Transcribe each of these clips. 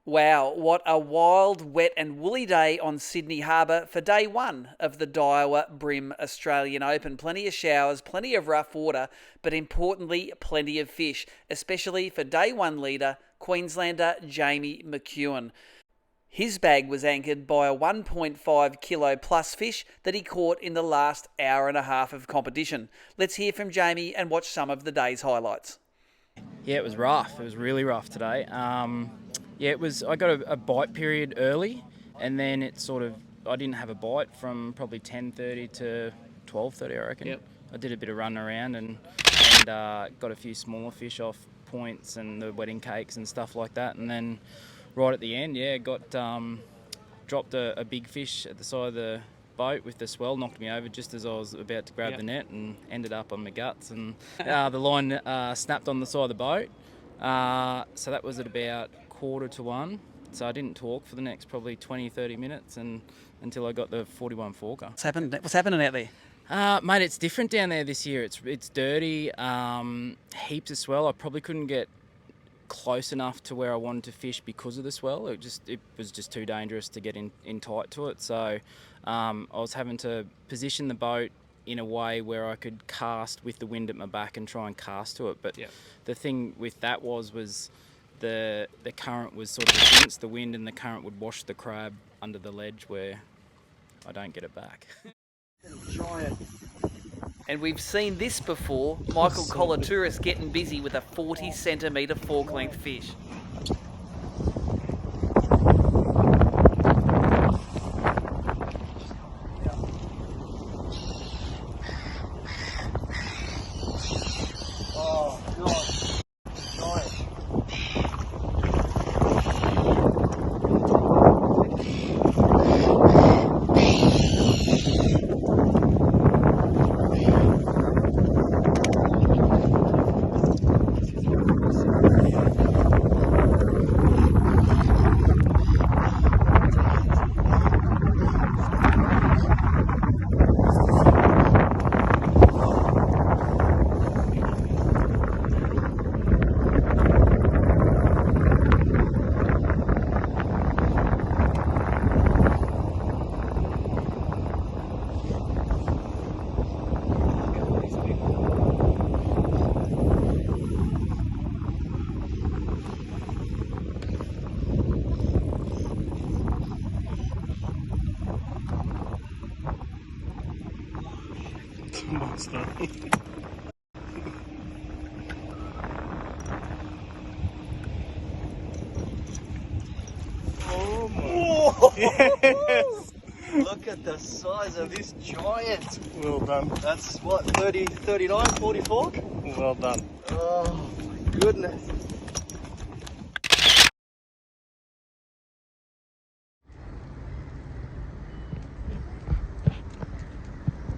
Wow, what a wild, wet and woolly day on Sydney Harbour for day one of the Daiwa BREAM Australian Open. Plenty of showers, plenty of rough water, but importantly, plenty of fish, especially for day one leader, Queenslander Jamie McEwen. His bag was anchored by a 1.5 kilo plus fish that he caught in the last hour and a half of competition. Let's hear from Jamie and watch some of the day's highlights. Yeah, it was rough. It was really rough today. Yeah, it was. I got a bite period early, and then I didn't have a bite from probably 10:30 to 12:30, I reckon. Yep. I did a bit of running around and got a few smaller fish off points and the wedding cakes and stuff like that. And then right at the end, dropped a big fish at the side of the boat with the swell, knocked me over just as I was about to grab the net and ended up on my guts. And the line snapped on the side of the boat. So that was at about 1:45. So I didn't talk for the next probably 20-30 minutes until I got the 41 forker. What's happening out there? Mate, it's different down there this year. It's dirty, heaps of swell. I probably couldn't get close enough to where I wanted to fish because of the swell. It was just too dangerous to get in tight to it. So I was having to position the boat in a way where I could cast with the wind at my back and try and cast to it. But the thing with that was the current was sort of against the wind, and the current would wash the crab under the ledge where I don't get it back. Giant. And we've seen this before. Michael Colatouris getting busy with a 40 centimetre fork length fish. Oh, God. Giant. Monster. Oh my. Oh, yes. Look at the size of this giant. Well done. That's what, 30, 39, 44? Well done. Oh my goodness.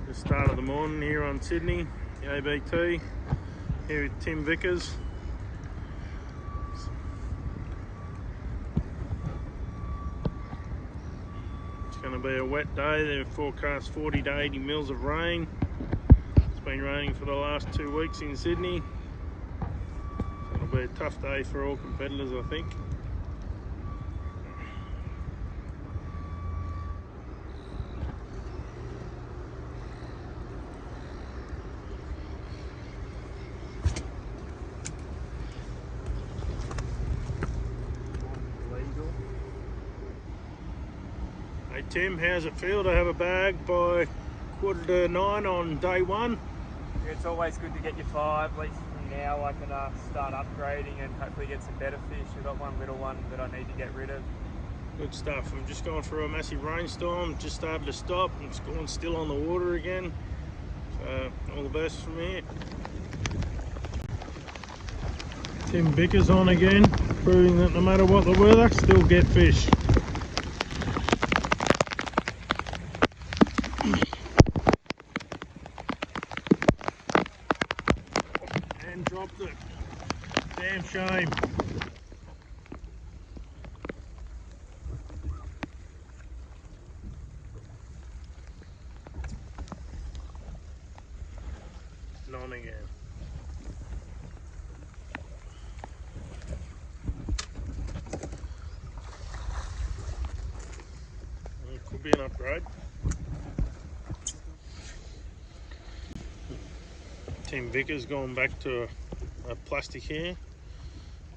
The start of the morning here on Sydney, the ABT, here with Tim Vickers. It's going to be a wet day. They've forecast 40 to 80 mils of rain. It's been raining for the last 2 weeks in Sydney. So it'll be a tough day for all competitors, I think. Hey Tim, how's it feel to have a bag by 8:45 on day one? It's always good to get your 5. At least now I can start upgrading and hopefully get some better fish. I've got one little one that I need to get rid of. Good stuff. I'm just going through a massive rainstorm, just started to stop. It's going still on the water again. So all the best from here. Tim Vickers on again, proving that no matter what the weather, still get fish. And dropped it. Damn shame. None again. Could be an upgrade. Tim Vicker's gone back to a plastic here,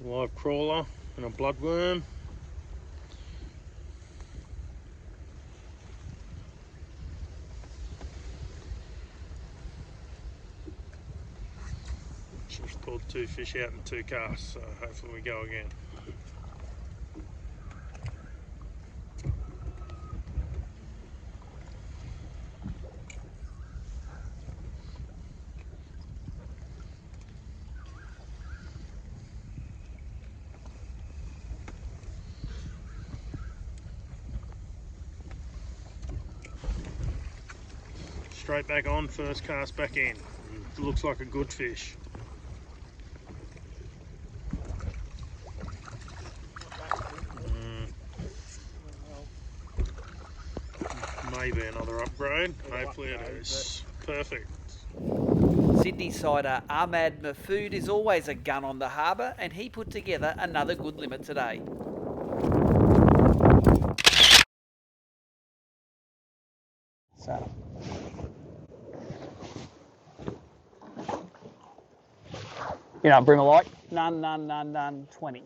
a live crawler and a bloodworm. She's pulled 2 fish out in 2 casts, so hopefully we go again. Straight back on, first cast back in. Looks like a good fish. Maybe another upgrade. Hopefully it is. Perfect. Sydney sider Ahmad is always a gun on the harbour, and he put together another good limit today. So, you know, bream alike, none, 20.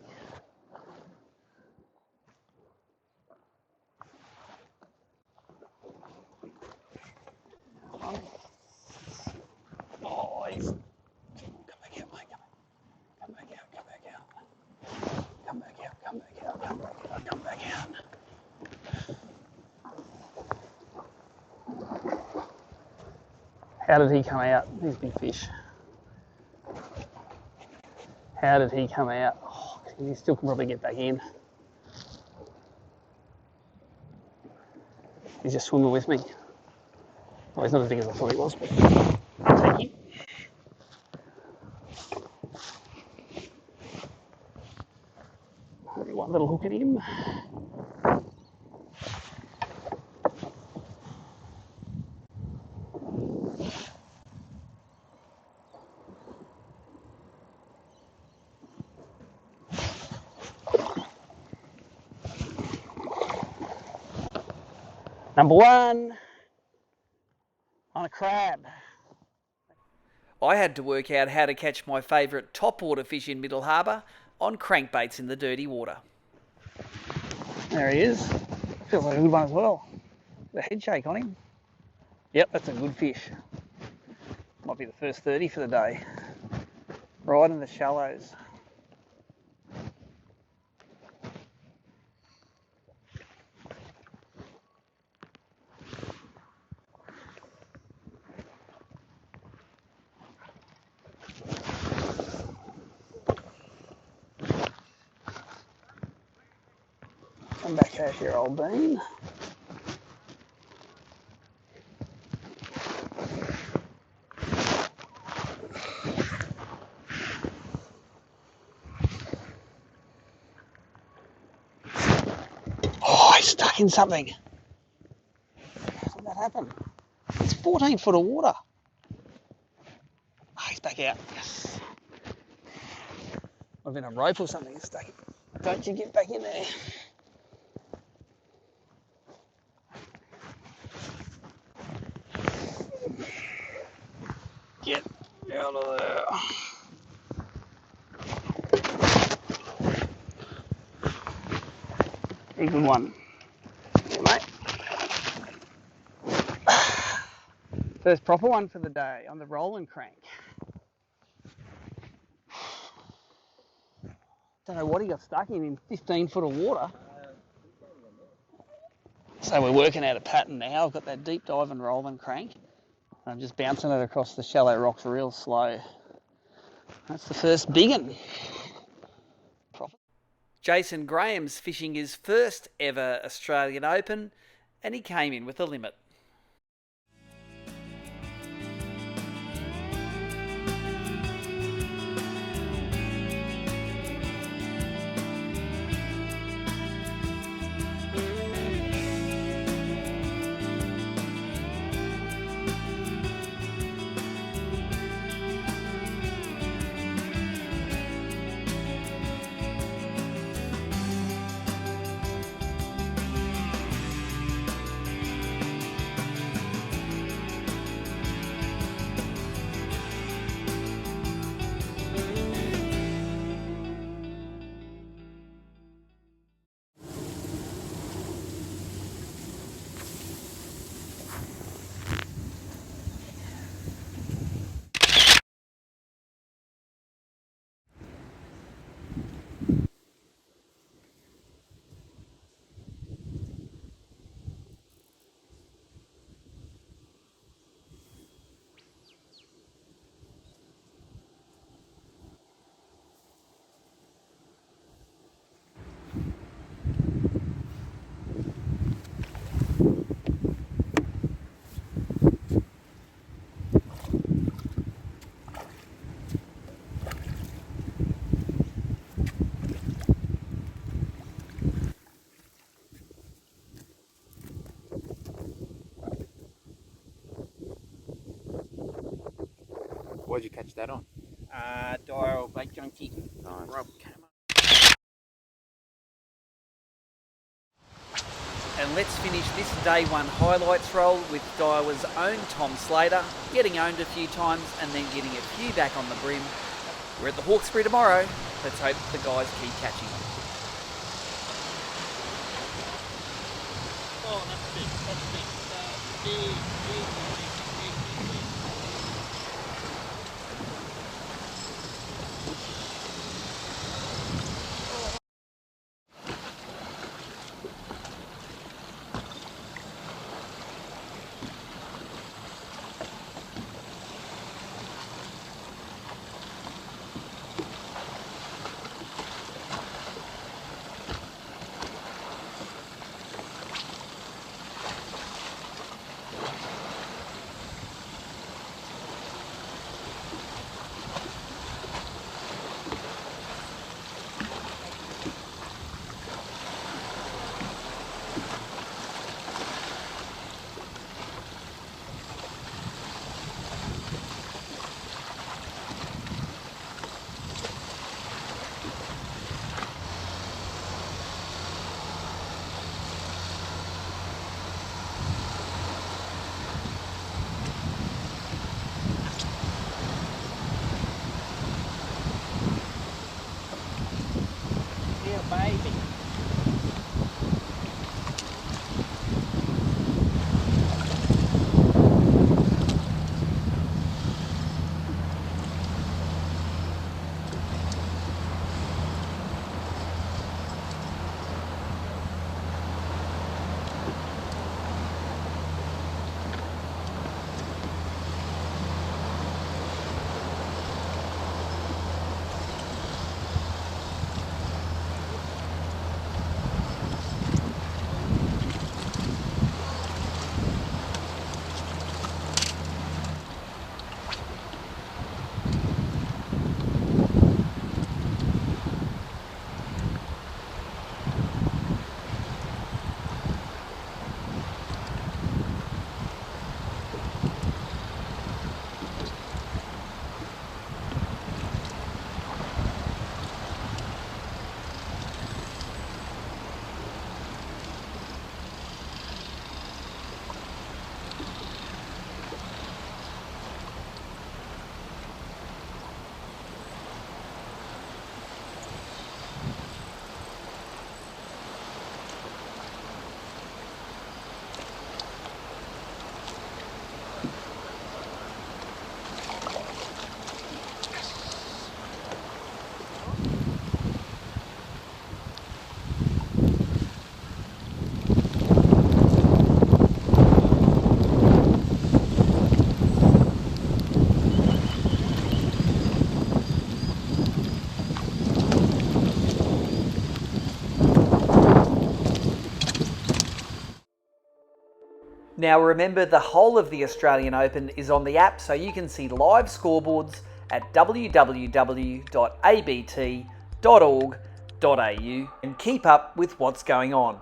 Oh, he's come back out, mate. Come back out. Come back out. How did he come out? These big fish. How did he come out? Oh, he still can probably get back in. He's just swimming with me. Well, he's not as big as I thought he was, but I'll take him. Only one little hook at him. Number 1 on a crab. I had to work out how to catch my favourite topwater fish in Middle Harbour on crankbaits in the dirty water. There he is. Feels like a good one as well. The head shake on him. Yep, that's a good fish. Might be the first 30 for the day. Right in the shallows. Come back out here, old bean. Oh, he's stuck in something. How did that happen? It's 14 foot of water. Oh, he's back out. Yes. I've been a rope or something. It's stuck. Don't you get back in there. Get out of there. A good one. Yeah, mate. First proper one for the day on the rolling crank. Don't know what he got stuck in 15 foot of water. So we're working out a pattern now. I've got that deep dive and rolling crank. I'm just bouncing it across the shallow rocks real slow. That's the first big one. Jason Graham's fishing his first ever Australian Open, and he came in with a limit. What'd you catch that on? Daiwa bait junkie. Nice. Rob came up. And let's finish this day one highlights roll with Daiwa's own Tom Slater, getting owned a few times and then getting a few back on the brim. We're at the Hawkesbury tomorrow. Let's hope the guys keep catching. Oh, that's big. That's big. Big. Yeah, baby. Now remember, the whole of the Australian Open is on the app, so you can see live scoreboards at www.abt.org.au and keep up with what's going on.